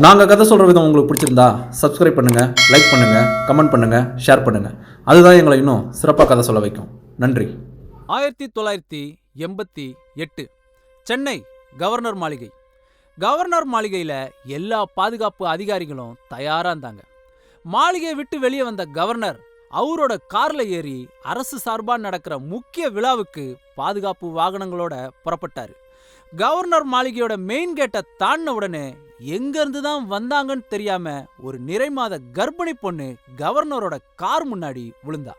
நாங்கள் கதை சொல்கிற விதம் உங்களுக்கு பிடிச்சிருந்தா சப்ஸ்கிரைப் பண்ணுங்கள், லைக் பண்ணுங்கள், கமெண்ட் பண்ணுங்கள், ஷேர் பண்ணுங்கள். அதுதான் எங்களை இன்னும் சிறப்பாக கதை சொல்ல வைக்கும். நன்றி. 1988 சென்னை கவர்னர் மாளிகை. கவர்னர் மாளிகையில் எல்லா பாதுகாப்பு அதிகாரிகளும் தயாராக இருந்தாங்க. மாளிகையை விட்டு வெளியே வந்த கவர்னர் அவரோட கார்ல ஏறி அரசு சார்பாக நடக்கிற முக்கிய விழாவுக்கு பாதுகாப்பு வாகனங்களோட புறப்பட்டாரு. கவர்னர் மாளிகையோட மெயின் கேட்டை தாண்டின உடனே எங்கிருந்து தான் வந்தாங்கன்னு தெரியாம ஒரு நிறைமாத கர்ப்பிணி பொண்ணு கவர்னரோட கார் முன்னாடி விழுந்தா.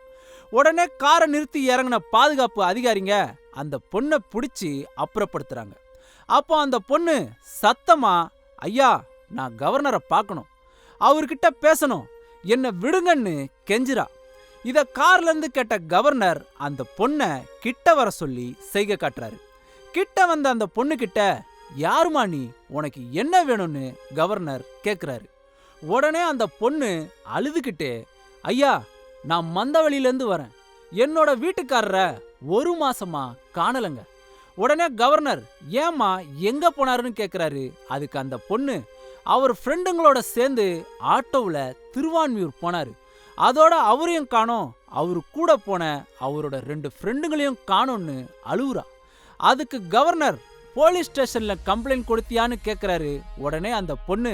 உடனே காரை நிறுத்தி இறங்கின பாதுகாப்பு அதிகாரிங்க அந்த பொண்ணை பிடிச்சி அப்புறப்படுத்துறாங்க. அப்போ அந்த பொண்ணு சத்தமா, ஐயா, நான் கவர்னரை பார்க்கணும், அவர்கிட்ட பேசணும், என்னை விடுங்கன்னு கெஞ்சிரா. இத கார்ல இருந்து கேட்ட கவர்னர் அந்த பொண்ணை கிட்ட வர சொல்லி செய்கை காட்டுறாரு. கிட்ட வந்த அந்த பொண்ணு கிட்ட, யாருமா நீ, உனக்கு என்ன வேணும்னு கவர்னர் கேட்குறாரு. உடனே அந்த பொண்ணு அழுதுகிட்டே, ஐயா, நான் மந்தவெளியிலேருந்து வரேன், என்னோட வீட்டுக்காரரை 1 மாசமா காணலங்க. உடனே கவர்னர், ஏம்மா எங்க போனாருன்னு கேட்குறாரு. அதுக்கு அந்த பொண்ணு, அவர் ஃப்ரெண்டுங்களோட சேர்ந்து ஆட்டோவில் திருவான்மியூர் போனாரு, அதோட அவரையும் காணோம், அவரு கூட போன அவரோட 2 ஃப்ரெண்டுங்களையும் காணோன்னு அழுவுறா. அதுக்கு கவர்னர், போலீஸ் ஸ்டேஷன்ல கம்ப்ளைண்ட் கொடுத்தியான்னு கேட்குறாரு. உடனே அந்த பொண்ணு,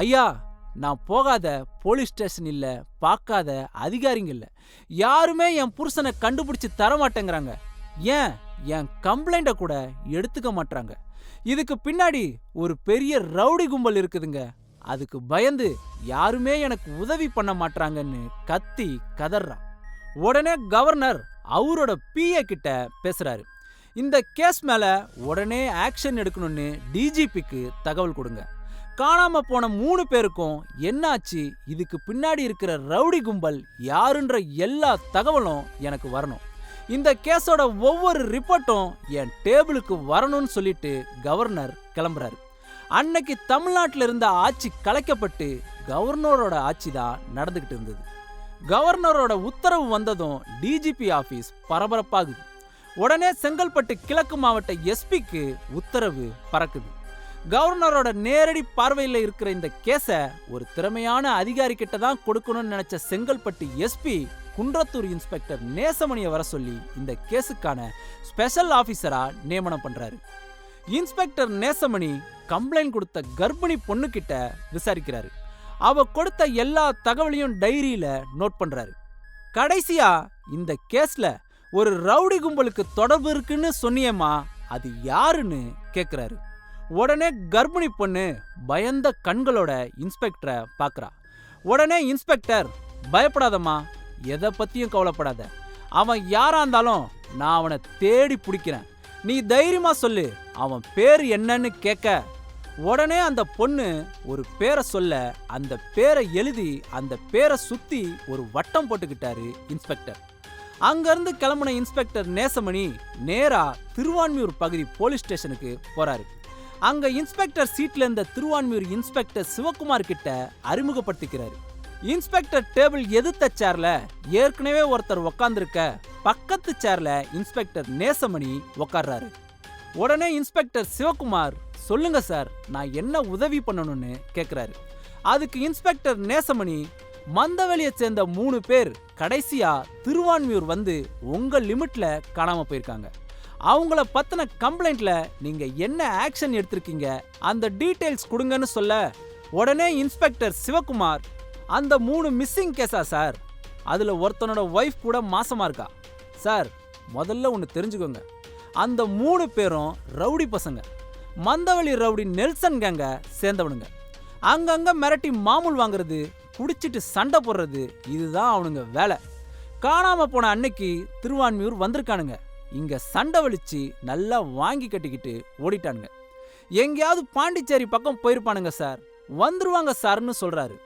ஐயா, நான் போகாத போலீஸ் ஸ்டேஷன் இல்லை, பார்க்காத அதிகாரிங்க இல்லை, யாருமே என் புருஷனை கண்டுபிடிச்சி தரமாட்டேங்கிறாங்க, ஏன் என் கம்ப்ளைண்ட்டை கூட எடுத்துக்க மாட்டாங்க, இதுக்கு பின்னாடி ஒரு பெரிய ரவுடி கும்பல் இருக்குதுங்க, அதுக்கு பயந்து யாருமே எனக்கு உதவி பண்ண மாட்டாங்கன்னு கத்தி கதறான். உடனே கவர்னர் அவரோட பிஏ கிட்ட பேசுறாரு. இந்த கேஸ் மேல உடனே ஆக்ஷன் எடுக்கணும்னு டிஜிபிக்கு தகவல் கொடுங்க. காணாம போன 3 பேருக்கும் என்னாச்சு, இதுக்கு பின்னாடி இருக்கிற ரவுடி கும்பல் யாருன்ற எல்லா தகவலும் எனக்கு வரணும், இந்த கேஸோட ஒவ்வொரு ரிப்போர்ட்டும் என் டேபிளுக்கு வரணும்னு சொல்லிட்டு கவர்னர் கிளம்புறாரு. அன்னைக்கு தமிழ்நாட்டில் இருந்த ஆட்சி கலைக்கப்பட்டு கவர்னரோட ஆட்சி தான் நடந்துகிட்டு இருந்தது. கவர்னரோட உத்தரவு வந்ததும் டிஜிபி ஆபீஸ் பரபரப்பாகுது. உடனே செங்கல்பட்டு கிழக்கு மாவட்ட எஸ்பிக்கு உத்தரவு பறக்குது. கவர்னரோட நேரடி பார்வையில் இருக்கிற இந்த கேஸை ஒரு திறமையான அதிகாரி கிட்ட தான் கொடுக்கணும்னு நினைச்ச செங்கல்பட்டு எஸ்பி குன்றத்தூர் இன்ஸ்பெக்டர் நேசமணியை வர சொல்லி இந்த கேஸுக்கான ஸ்பெஷல் ஆபீசரா நியமனம் பண்றாரு. இன்ஸ்பெக்டர் நேசமணி கம்ப்ளைண்ட் கொடுத்த கர்ப்பிணி பொண்ணு கிட்ட விசாரிக்கிறாரு. அவ கொடுத்த எல்லா தகவலையும் டைரியில நோட் பண்றாரு. கடைசியா இந்த கேஸ்ல ஒரு ரவுடி கும்பலுக்கு தொடர்பு இருக்குன்னு சொன்னியேமா, அது யாருன்னு கேட்கிறாரு. உடனே கர்ப்பிணி பொண்ணு பயந்த கண்களோட இன்ஸ்பெக்டரை பார்க்கறா. உடனே இன்ஸ்பெக்டர், பயப்படாதம்மா, எதை பத்தியும் கவலைப்படாத, அவன் யாரா இருந்தாலும் நான் அவனை தேடி பிடிக்கிறேன், நீ தைரியமா சொல்லு, அவன் பேர் என்னன்னு கேட்க. உடனே அந்த பொண்ணு ஒரு பேரை சொல்ல, அந்த பேரை எழுதி அந்த பேரை சுத்தி ஒரு வட்டம் போட்டுக்கிட்டாரு இன்ஸ்பெக்டர். அங்கிருந்து கிளம்பின இன்ஸ்பெக்டர் நேசமணி நேரா திருவான்மியூர் பகுதி போலீஸ் ஸ்டேஷனுக்கு போறாரு. அங்க இன்ஸ்பெக்டர் சீட்ல இருந்த திருவான்மியூர் இன்ஸ்பெக்டர் சிவகுமார் கிட்ட அறிமுகப்படுத்திக்கிறாரு. இன்ஸ்பெக்டர் டேபிள் எதிர்த்த சேர்ல ஏற்கனவே ஒருத்தர் உக்காந்துருக்க, பக்கத்து சேர்ல இன்ஸ்பெக்டர் நேசமணி உக்காடுறாரு. உடனே இன்ஸ்பெக்டர் சிவகுமார், சொல்லுங்க சார், நான் என்ன உதவி பண்ணணும்னு கேட்கிறாரு. அதுக்கு இன்ஸ்பெக்டர் நேசமணி, மந்தவெளியை சேர்ந்த 3 பேர் கடைசியா திருவான்மியூர் வந்து உங்க லிமிட்ல காணாம போயிருக்காங்க, அவங்கள பத்தின கம்ப்ளைண்ட்ல நீங்க என்ன ஆக்ஷன் எடுத்திருக்கீங்க, அந்த டீடைல்ஸ் கொடுங்கன்னு சொல்ல. உடனே இன்ஸ்பெக்டர் சிவகுமார், அந்த 3 மிஸ்ஸிங் கேஸா சார், அதுல ஒருத்தனோட ஒய்ஃப் கூட மாசமா இருக்கா சார், முதல்ல ஒன்று தெரிஞ்சுக்கோங்க, அந்த 3 பேரும் ரவுடி பசங்க, மந்தவெளி ரவுடி நெல்சன் கேங்க சேர்ந்தவனுங்க, அங்கங்க மிரட்டி மாமூல் வாங்குறது, குடிச்சிட்டு சண்டை போடுறது, இதுதான் அவனுங்க வேலை. காணாம போன அன்னைக்கு திருவான்மியூர் வந்திருக்கானுங்க, இங்க சண்டை வலிச்சு நல்லா வாங்கி கட்டிக்கிட்டு ஓடிட்டானுங்க, எங்கேயாவது பாண்டிச்சேரி பக்கம் போயிருப்பானுங்க சார், வந்துருவாங்க சார்னு சொல்றாரு.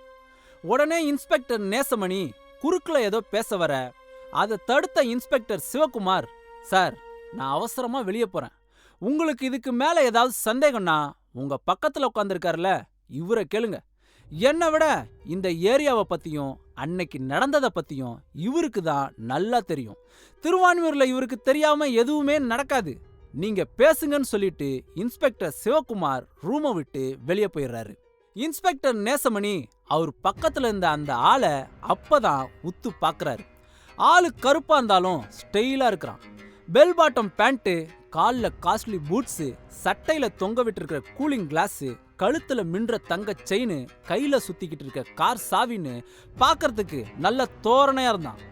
உடனே இன்ஸ்பெக்டர் நேசமணி குறுக்குல ஏதோ பேச வர, அதை தடுத்த இன்ஸ்பெக்டர் சிவகுமார், சார், நான் அவசரமா வெளியே போறேன், உங்களுக்கு இதுக்கு மேல ஏதாவது சந்தேகம்னா உங்க பக்கத்துல உட்காந்துருக்காருல இவரை கேளுங்க, என்னை விட இந்த ஏரியாவை பத்தியும் அன்னைக்கு நடந்ததை பத்தியும் இவருக்கு தான் நல்லா தெரியும், திருவான்மியூர்ல இவருக்கு தெரியாம எதுவுமே நடக்காது, நீங்க பேசுங்கன்னு சொல்லிட்டு இன்ஸ்பெக்டர் சிவகுமார் ரூமை விட்டு வெளியே போயிடுறாரு. இன்ஸ்பெக்டர் நேசமணி அவர் பக்கத்துல இருந்த அந்த ஆளை அப்பதான் உத்து பார்க்கறாரு. ஆளு கருப்பா இருந்தாலும் ஸ்டைலா இருக்கிறான். பெல் பாட்டம் பேண்ட், கால்ல காஸ்ட்லி பூட்ஸ், சட்டையில தொங்க விட்டு கூலிங் கிளாஸ், கழுத்துல மின்ற தங்க செயின், கையில சுத்திக்கிட்டு இருக்க கார் சாவின்னு பார்க்கறதுக்கு நல்ல தோரணையா இருந்தான்.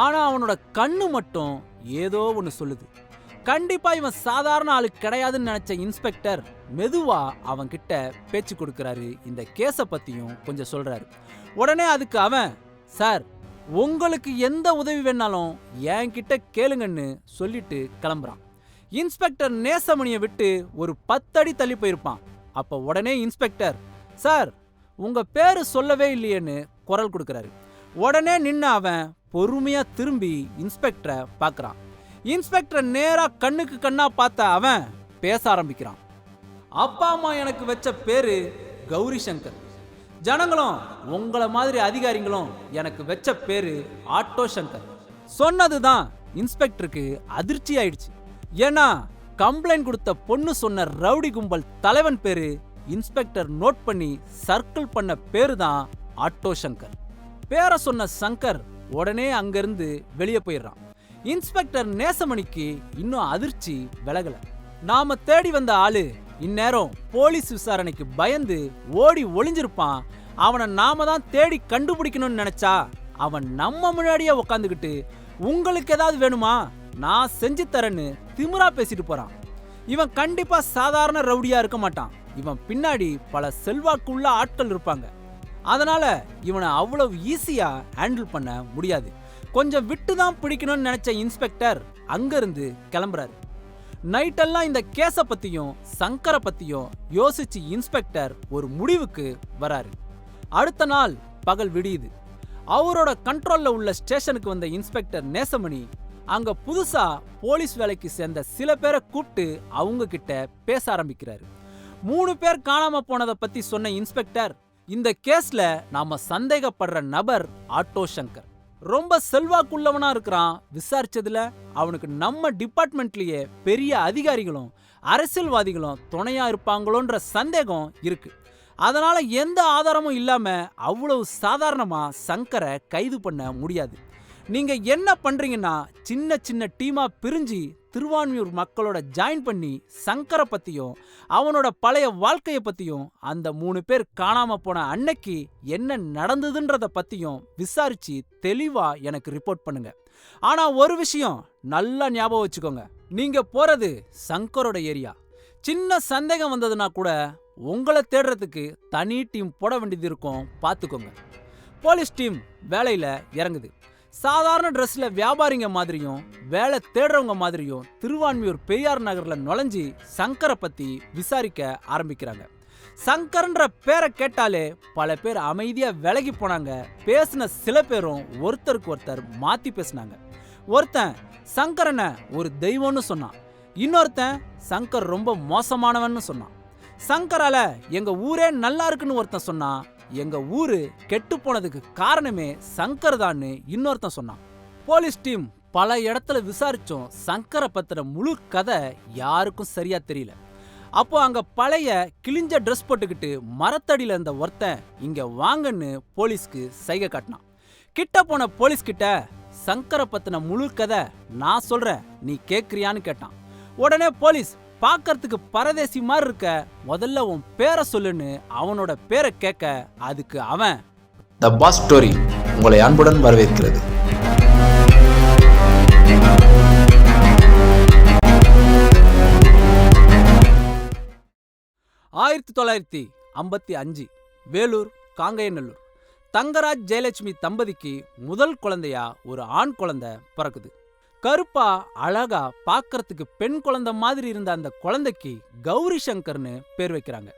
ஆனா அவனோட கண்ணு மட்டும் ஏதோ ஒன்னு சொல்லுது. கண்டிப்பா இவன் சாதாரண ஆளு கிடையாதுன்னு நினைச்ச இன்ஸ்பெக்டர் மெதுவா அவன் கிட்ட பேச்சு கொடுக்கறாரு. இந்த கேஸ பத்தியும் கொஞ்சம் சொல்றாரு. உடனே அதுக்கு அவன், சார், உங்களுக்கு எந்த உதவி வேணாலும் என்கிட்ட கேளுங்கன்னு சொல்லிட்டு கிளம்புறான். இன்ஸ்பெக்டர் நேசமணியை விட்டு ஒரு 10 அடி தள்ளி போயிருப்பான். அப்ப உடனே இன்ஸ்பெக்டர், சார், உங்க பேரு சொல்லவே இல்லையேன்னு குரல் கொடுக்கறாரு. உடனே நின்ன அவன் பொறுமையா திரும்பி இன்ஸ்பெக்டரை பார்க்கறான். இன்ஸ்பெக்டர் நேரா கண்ணுக்கு கண்ணா பார்த்த அவன் பேச ஆரம்பிக்கிறான். அப்பா அம்மா எனக்கு வச்ச பேரு கௌரி சங்கர். ஜனங்களும் உங்கள மாதிரி அதிகாரிகளும் எனக்கு வச்ச பேரு ஆட்டோ சங்கர். சொன்னதுதான் இன்ஸ்பெக்டருக்கு அதிர்ச்சி ஆயிடுச்சு. ஏன்னா கம்ப்ளைண்ட் கொடுத்த பொண்ணு சொன்ன ரவுடி கும்பல் தலைவன் பேரு இன்ஸ்பெக்டர் நோட் பண்ணி சர்க்கிள் பண்ண பேரு தான் ஆட்டோ சங்கர். பேரை சொன்ன சங்கர் உடனே அங்கிருந்து வெளியே போயிடுறான். இன்ஸ்பெக்டர் நேசமணிக்கு இன்னும் அதிர்ச்சி விலகல. நாம தேடி வந்த ஆளு இந்நேரம் போலீஸ் விசாரணைக்கு பயந்து ஓடி ஒளிஞ்சிருப்பான். அவனை நாம தான் தேடி கண்டுபிடிக்கணும்னு நினைச்சா அவன் நம்ம முன்னாடியே உக்காந்துக்கிட்டு, உங்களுக்கு ஏதாவது வேணுமா, நான் செஞ்சு தரேன்னு திமிரா பேசிட்டு போறான். இவன் கண்டிப்பா சாதாரண ரவுடியா இருக்க மாட்டான். இவன் பின்னாடி பல செல்வாக்குள்ள ஆட்கள் இருப்பாங்க. அதனால இவனை அவ்வளவு ஈஸியா ஹேண்டில் பண்ண முடியாது. கொஞ்சம் விட்டு தான் பிடிக்கணும்னு நினைச்ச இன்ஸ்பெக்டர் அங்கிருந்து கிளம்புறாரு. நைட்டெல்லாம் இந்த கேஸ பத்தியும் சங்கரை பத்தியும் யோசிச்சு இன்ஸ்பெக்டர் ஒரு முடிவுக்கு வராரு. அடுத்த நாள் பகல் விடியுது. அவரோட கண்ட்ரோல்ல உள்ள ஸ்டேஷனுக்கு வந்த இன்ஸ்பெக்டர் நேசமணி அங்க புதுசா போலீஸ் வேலைக்கு சேர்ந்த சில பேரை கூப்பிட்டு அவங்க கிட்ட பேச ஆரம்பிக்கிறாரு. 3 பேர் காணாம போனதை பத்தி சொன்ன இன்ஸ்பெக்டர், இந்த கேஸ்ல நாம சந்தேகப்படுற நபர் ஆட்டோ சங்கர். ரொம்ப செல்வாக்குள்ளவனா இருக்கிறான். விசாரிச்சதுல அவனுக்கு நம்ம டிபார்ட்மெண்ட்லயே பெரிய அதிகாரிகளும் அரசியல்வாதிகளும் துணையா இருப்பாங்களோன்ற சந்தேகம் இருக்கு. அதனால எந்த ஆதாரமும் இல்லாம அவ்வளவு சாதாரணமா சங்கரை கைது பண்ண முடியாது. நீங்க என்ன பண்றீங்கன்னா, சின்ன சின்ன டீமா பிரிஞ்சு திருவான்மியூர் மக்களோட ஜாயின் பண்ணி சங்கரை பத்தியும் அவனோட பழைய வாழ்க்கைய பத்தியும் அந்த 3 பேர் காணாம போன அன்னைக்கு என்ன நடந்ததுன்றத பத்தியும் விசாரிச்சு தெளிவா எனக்கு ரிப்போர்ட் பண்ணுங்க. ஆனா ஒரு விஷயம் நல்லா ஞாபகம் வச்சுக்கோங்க, நீங்க போறது சங்கரோட ஏரியா. சின்ன சந்தேகம் வந்ததுன்னா கூட உங்களை தேடுறதுக்கு தனி டீம் போட வேண்டியது இருக்கும், பார்த்துக்கோங்க. போலீஸ் டீம் வேலையில இறங்குது. சாதாரண ட்ரெஸ்ல வியாபாரிங்க மாதிரியும் வேலை தேடுறவங்க மாதிரியும் திருவான்மியூர் பெரியார் நகர்ல நுழைஞ்சி சங்கரை பத்தி விசாரிக்க ஆரம்பிக்கிறாங்க. சங்கர்ன்ற பேரை கேட்டாலே பல பேர் அமைதியா விலகி போனாங்க. பேசின சில பேரும் ஒருத்தருக்கு ஒருத்தர் மாத்தி பேசினாங்க. ஒருத்தன் சங்கரனை ஒரு தெய்வம்னு சொன்னான். இன்னொருத்தன் சங்கர் ரொம்ப மோசமானவன்னு சொன்னான். சங்கரால எங்க ஊரே நல்லா இருக்குன்னு ஒருத்தன் சொன்னான். எங்க ஊரு கெட்டு போனதுக்கு காரணமே சங்கர் தான்னு இன்னொருத்தன் சொன்னான். போலீஸ் டீம் பல இடத்துல விசாரிச்சோம். சங்கரை பத்திர முழு கதை யாருக்கும் சரியா தெரியல. அப்போ அங்க பழைய கிழிஞ்ச ட்ரெஸ் போட்டுக்கிட்டு மரத்தடியில இருந்த ஒருத்தன் இங்க வாங்கன்னு போலீஸ்க்கு சைகை காட்டினான். கிட்ட போன போலீஸ் கிட்ட, சங்கரை பத்தின முழு கதை நான் சொல்றேன், நீ கேக்குறியான்னு கேட்டான். உடனே போலீஸ், பார்க்கறதுக்கு பரதேசி மாதிரி இருக்க, முதல்ல உன் பேரை சொல்லுன்னு அவனோட பேரை கேட்க, அதுக்கு அவன், த பாஸ் ஸ்டோரி உங்களை அன்புடன் வரவேற்கிறது. ஆயிரத்தி 1955 வேலூர் காங்கயநல்லூர் தங்கராஜ் ஜெயலட்சுமி தம்பதிக்கு முதல் குழந்தையா ஒரு ஆண் குழந்தை பிறக்குது. கருப்பா அழகா பார்க்கறதுக்கு பெண் குழந்தை மாதிரி இருந்த அந்த குழந்தைக்கு கௌரி சங்கர்னு பேர் வைக்கிறாங்க.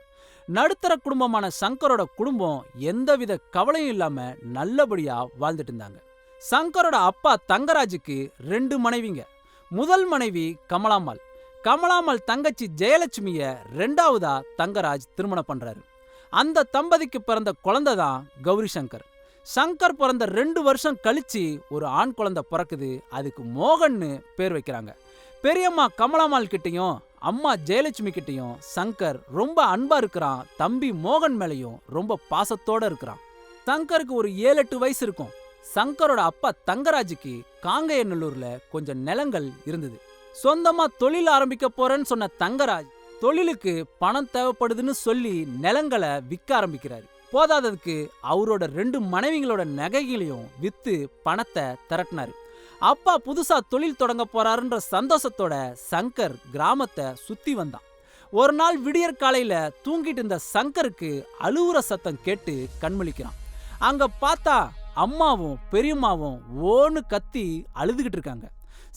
நடுத்தர குடும்பமான சங்கரோட குடும்பம் எந்தவித கவலையும் இல்லாம நல்லபடியா வாழ்ந்துட்டு இருந்தாங்க. சங்கரோட அப்பா தங்கராஜுக்கு 2 மனைவிங்க. முதல் மனைவி கமலாம்மாள். கமலாம்மாள் தங்கச்சி ஜெயலட்சுமிய 2வதா தங்கராஜ் திருமணம் பண்றாரு. அந்த தம்பதிக்கு பிறந்த குழந்தை தான் கௌரி சங்கர். சங்கர் பிறந்த 2 வருஷம் கழிச்சு ஒரு ஆண் குழந்தை பிறக்குது. அதுக்கு மோகன்னு பேர் வைக்கிறாங்க. பெரியம்மா கமலாமாள் கிட்டையும் அம்மா ஜெயலட்சுமி கிட்டையும் சங்கர் ரொம்ப அன்பா இருக்கிறான். தம்பி மோகன் மேலையும் ரொம்ப பாசத்தோட இருக்கிறான். சங்கருக்கு ஒரு 7-8 வயசு இருக்கும். சங்கரோட அப்பா தங்கராஜுக்கு காங்கேயநல்லூர்ல கொஞ்சம் நிலங்கள் இருந்தது. சொந்தமா தொழில் ஆரம்பிக்க போறேன்னு சொன்ன தங்கராஜ் தொழிலுக்கு பணம் தேவைப்படுதுன்னு சொல்லி நிலங்களை விற்க ஆரம்பிக்கிறாரு. போதாததுக்கு அவரோட 2 மனைவிகளோட நகைகளையும் வித்து பணத்தை திரட்டினாரு. அப்பா புதுசா தொழில் தொடங்க போறாருன்ற சந்தோஷத்தோட சங்கர் கிராமத்தை சுத்தி வந்தான். ஒரு நாள் விடியற் காலையில தூங்கிட்டு இருந்த சங்கருக்கு அழுவுற சத்தம் கேட்டு கண்முழிக்கிறான். அங்க பார்த்தா அம்மாவும் பெரியம்மாவும் ஓன்னு கத்தி அழுதுகிட்டு இருக்காங்க.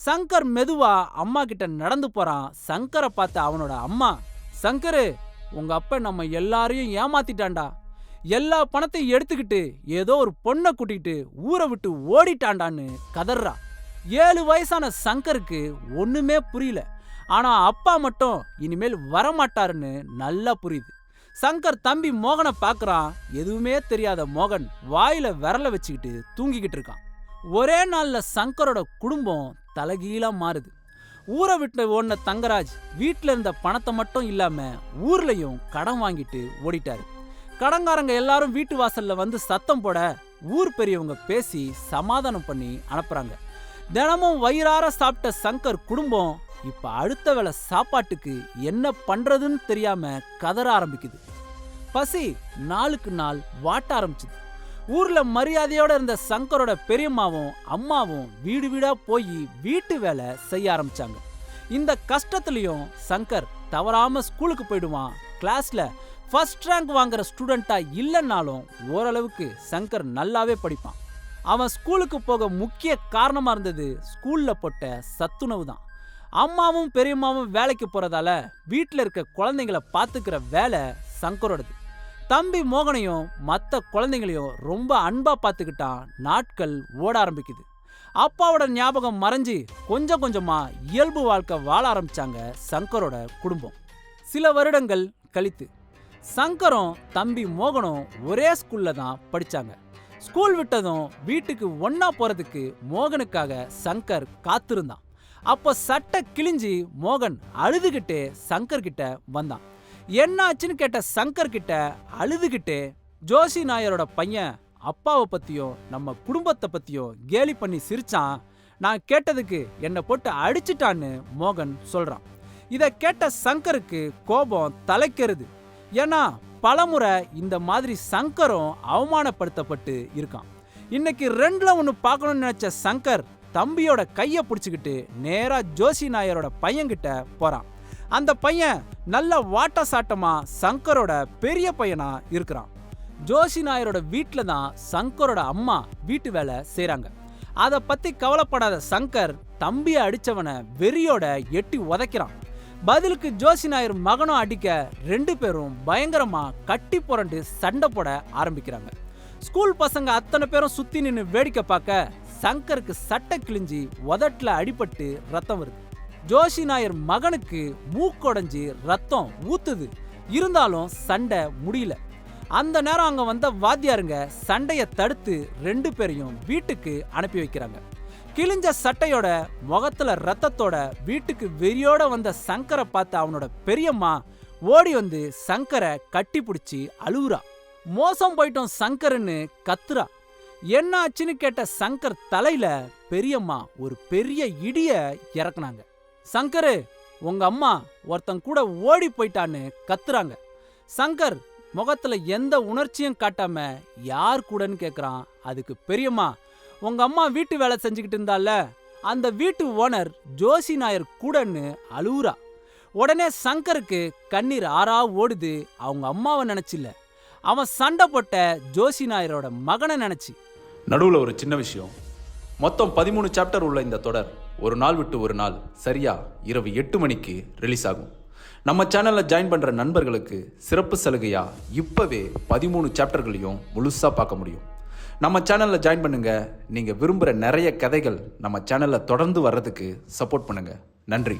சங்கர் மெதுவா அம்மா கிட்ட நடந்து போறான். சங்கரை பார்த்த அவனோட அம்மா, சங்கரு, உங்க அப்பா நம்ம எல்லாரையும் ஏமாத்திட்டான்டா. எல்லா பணத்தையும் எடுத்துக்கிட்டு ஏதோ ஒரு பொண்ணை கூட்டிகிட்டு ஊரை விட்டு ஓடிட்டாண்டான்னு கதறா. 7 வயசான சங்கருக்கு ஒண்ணுமே புரியல. ஆனா அப்பா மட்டும் இனிமேல் வரமாட்டாருன்னு நல்லா புரியுது. சங்கர் தம்பி மோகனை பார்க்கறான். எதுவுமே தெரியாத மோகன் வாயில விரல வச்சுக்கிட்டு தூங்கிக்கிட்டு இருக்கான். ஒரே நாள்ல சங்கரோட குடும்பம் தலைகீழா மாறுது. ஊரை விட்டு ஓடின தங்கராஜ் வீட்டுல இருந்த பணத்தை மட்டும் இல்லாம ஊர்லயும் கடன் வாங்கிட்டு ஓடிட்டாரு. கடன்காரங்க எல்லாரும் வீட்டு வாசல்ல வந்து சத்தம் போட ஊர் பெரியவங்க பேசி சமாதானம் பண்ணி அனுப்புறாங்க. தினமும் வயிறார சாப்பிட்ட சங்கர் குடும்பம் இப்ப அடுத்த வேளை சாப்பாட்டுக்கு என்ன பண்றதுன்னு தெரியாம கதற ஆரம்பிக்குது. பசி நாளுக்கு நாள் வாட்ட ஆரம்பிச்சுது. ஊர்ல மரியாதையோட இருந்த சங்கரோட பெரியம்மாவும் அம்மாவும் வீடு வீடா போய் வீட்டு வேலை செய்ய ஆரம்பிச்சாங்க. இந்த கஷ்டத்துலயும் சங்கர் தவறாம ஸ்கூலுக்கு போயிடுவான். கிளாஸ்ல ஃபர்ஸ்ட் ரேங்க் வாங்குற ஸ்டூடெண்டா இல்லைன்னாலும் ஓரளவுக்கு சங்கர் நல்லாவே படிப்பான். அவன் ஸ்கூலுக்கு போக முக்கிய காரணமா இருந்தது ஸ்கூல்ல போட்ட சத்துணவு தான். அம்மாவும் பெரியம்மாவும் வேலைக்கு போறதால வீட்டில் இருக்க குழந்தைங்களை பார்த்துக்கிற வேலை சங்கரோடது. தம்பி மோகனையும் மற்ற குழந்தைங்களையும் ரொம்ப அன்பா பார்த்துக்கிட்டான். நாட்கள் ஓட ஆரம்பிக்குது. அப்பாவோட ஞாபகம் மறைஞ்சு கொஞ்சம் கொஞ்சமா இயல்பு வாழ்க்கை வாழ ஆரம்பிச்சாங்க சங்கரோட குடும்பம். சில வருடங்கள் கழித்து சங்கரும் தம்பி மோகனும் ஒரே ஸ்கூல்ல தான் படிச்சாங்க. ஸ்கூல் விட்டதும் வீட்டுக்கு ஒன்னா போறதுக்கு மோகனுக்காக சங்கர் காத்திருந்தான். அப்போ சட்டை கிழிஞ்சி மோகன் அழுதுகிட்டே சங்கர் கிட்ட வந்தான். என்ன ஆச்சுன்னு கேட்ட சங்கர் கிட்ட அழுதுகிட்டே ஜோஷி நாயரோட பையன் அப்பாவை பத்தியும் நம்ம குடும்பத்தை பத்தியும் கேலி பண்ணி சிரிச்சான். நான் கேட்டதுக்கு என்னை போட்டு அடிச்சிட்டான்னு மோகன் சொல்றான். இதை கேட்ட சங்கருக்கு கோபம் தலைக்கிறது. ஏன்னா பலமுறை இந்த மாதிரி சங்கரும் அவமானப்படுத்தப்பட்டு இருக்கான். இன்னைக்கு 2ல 1 பார்க்கணும்னு நினைச்ச சங்கர் தம்பியோட கையை பிடிச்சிக்கிட்டு நேரா ஜோஷி நாயரோட பையன்கிட்ட போறான். அந்த பையன் நல்ல வாட்ட சாட்டமா சங்கரோட பெரிய பையனா இருக்கிறான். ஜோஷி நாயரோட வீட்டுல தான் சங்கரோட அம்மா வீட்டு வேலை செய்றாங்க. அதை பத்தி கவலைப்படாத சங்கர் தம்பியை அடிச்சவனை வெறியோட எட்டி உதைக்கிறான். பதிலுக்கு ஜோஷி நாயர் மகனும் அடிக்க 2 பேரும் பயங்கரமா கட்டி புரண்டு சண்டை போட ஆரம்பிக்கிறாங்க. ஸ்கூல் பசங்க அத்தனை பேரும் சுத்தி நின்று வேடிக்கை பார்க்க சங்கருக்கு சட்டை கிழிஞ்சி உதட்டுல அடிபட்டு ரத்தம் வருது. ஜோஷி நாயர் மகனுக்கு மூக்கொடைஞ்சி ரத்தம் ஊத்துது. இருந்தாலும் சண்டை முடியல. அந்த நேரம் அங்க வந்த வாத்தியாருங்க சண்டையை தடுத்து 2 பேரையும் வீட்டுக்கு அனுப்பி வைக்கிறாங்க. கிழிஞ்ச சட்டையோட முகத்துல ரத்தத்தோட வீட்டுக்கு வெறியோட வந்த சங்கரை பார்த்து அவனோட பெரியம்மா ஓடி வந்து சங்கரை கட்டி பிடிச்சி அழுவுறா. மோசம் போயிட்டோம் சங்கர்னு கத்துறா. என்ன ஆச்சுன்னு கேட்ட சங்கர் தலையில பெரியம்மா ஒரு பெரிய இடிய இறக்குனாங்க. சங்கரு, உங்க அம்மா ஒருத்தன் கூட ஓடி போயிட்டான்னு கத்துறாங்க. சங்கர் முகத்துல எந்த உணர்ச்சியும் காட்டாம யார் கூடன்னு கேக்குறான். அதுக்கு பெரியம்மா, உங்க அம்மா வீட்டு வேலை செஞ்சுக்கிட்டு இருந்தால அந்த வீட்டு ஓனர் ஜோஷி நாயர் கூடன்னு அழுவுறா. உடனே சங்கருக்கு கண்ணீர் ஆறா ஓடுது. அவங்க அம்மாவை நினைச்சில்ல, அவன் சண்டை போட்ட ஜோஷி நாயரோட மகனை நினைச்சு. நடுவில் ஒரு சின்ன விஷயம். மொத்தம் 13 சாப்டர் உள்ள இந்த தொடர் ஒரு நாள் விட்டு ஒரு நாள் சரியா இரவு 8 மணிக்கு ரிலீஸ் ஆகும். நம்ம சேனலில் ஜாயின் பண்ணுற நண்பர்களுக்கு சிறப்பு சலுகையாக இப்போவே 13 சாப்டர்களையும் முழுசாக பார்க்க முடியும். நம்ம சேனலில் ஜாயின் பண்ணுங்க. நீங்கள் விரும்புகிற நிறைய கதைகள் நம்ம சேனலில் தொடர்ந்து வர்றதுக்கு சப்போர்ட் பண்ணுங்க. நன்றி.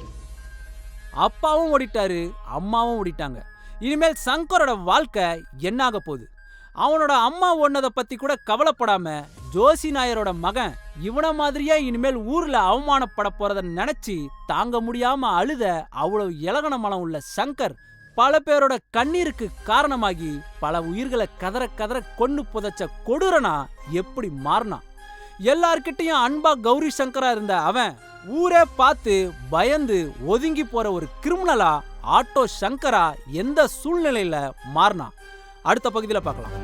அப்பாவும் ஓடிட்டாரு, அம்மாவும் ஓடிட்டாங்க. இனிமேல் சங்கரோட வாழ்க்கை என்னாக போகுது? அவனோட அம்மா ஒன்னதை பத்தி கூட கவலைப்படாம ஜோசி நாயரோட மகன் இவன மாதிரியே இனிமேல் ஊர்ல அவமானப்பட போறத நினைச்சு தாங்க முடியாம அழுத அவ்வளவு இலகன மனம் உள்ள சங்கர் பல பேரோட கண்ணீருக்கு காரணமாகி பல உயிர்களை கதற கதற கொன்னு புதைச்ச கொடூரனா எப்படி மாறினான். எல்லார்கிட்டையும் அன்பா கௌரி சங்கரா இருந்த அவன் ஊரே பார்த்து பயந்து ஒதுங்கி போற ஒரு கிரிமினலா ஆட்டோ சங்கரா எந்த சூழ்நிலையில மாறினான் அடுத்த பகுதியில பார்க்கலாம்.